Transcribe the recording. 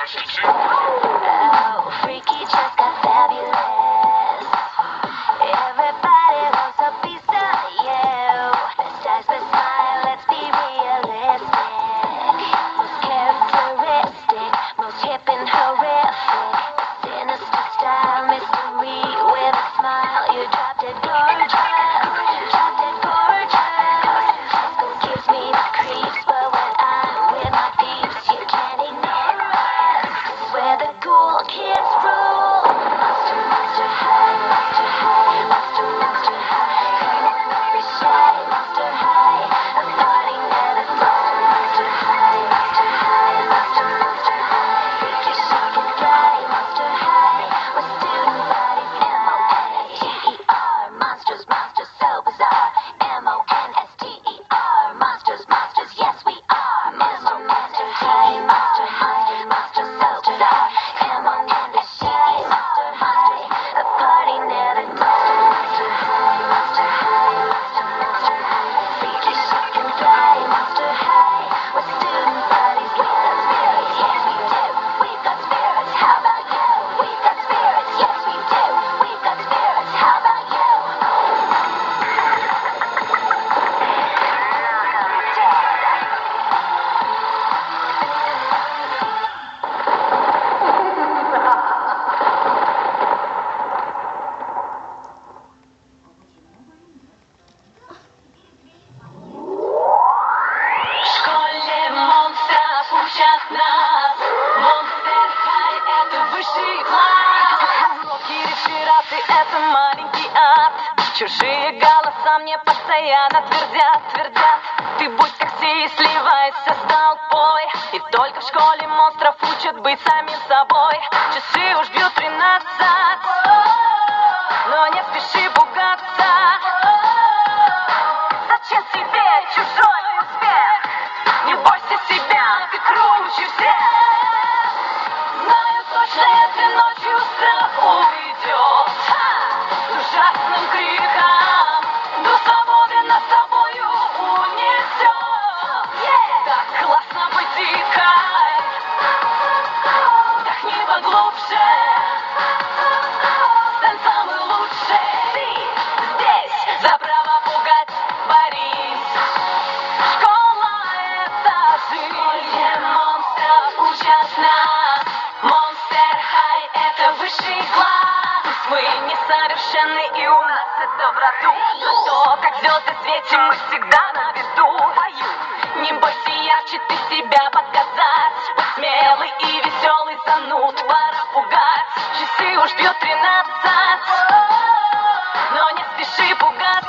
Oh, freaky just got fabulous. Everybody wants a piece of you. Best eyes, best smile, let's be realistic. Most characteristic, most hip and horrific. Sinister style, mystery with a smile. You dropped it gorgeous, dropped it gorgeous. High school gives me the creeps, but when I'm with my peeps, you can't ignore us. 'Cause we're the cool kids rule. Monster, monster high, monster high, monster, monster high. Come on, don't be shy, monster high. A party never monster, monster high, monster high, monster, monster high. Freak you, shake and fly, monster high. With student bodies, M-O-N-S-T-E-R. Monsters, monsters, so bizarre. M-O-N-S-T-E-R. Monsters, monsters, yes we are. Monster, monster high, monster high, monster, so bizarre. M-O-N-S-T-E-R. Monster high. A party never monster, monster high, monster high, monster, monster high. Freak you, shake and fly, monster high. With student bodies, we got spirits, yes we do. We've got spirits, how about you? We've got spirits, yes we do. We've got spirits, how about you? В школе монстров учат нас. Монстер Хай — это высший класс. Уроки рефераты — это маленький ад. Чужие голоса мне постоянно твердят. Ты будь как все и сливайся с толпой. И только в школе монстров учат быть самим собой. Часы уж бьют 13, но не спеши пугаться. Зачем тебе чужой успех? Не бойся себя, ты круче всех. Знаю точно, этой ночью страх уйдет. С ужасным криком до свободы над тобою унесет. Так классно быть дикой. Вдохни поглубже. Стань самый лучший. Ты здесь за право пугать борись. Школа — это жизнь. Монстров учат нас. Монстер Хай — это высший класс. Пусть мы несовершенны и у нас это в роду, но то, как звезды светим, мы всегда на виду. Пою, не бойся ярче ты себя показать. Будь смелый и веселый, зануд пора пугать. Часы уж бьют 13, но не спеши пугаться.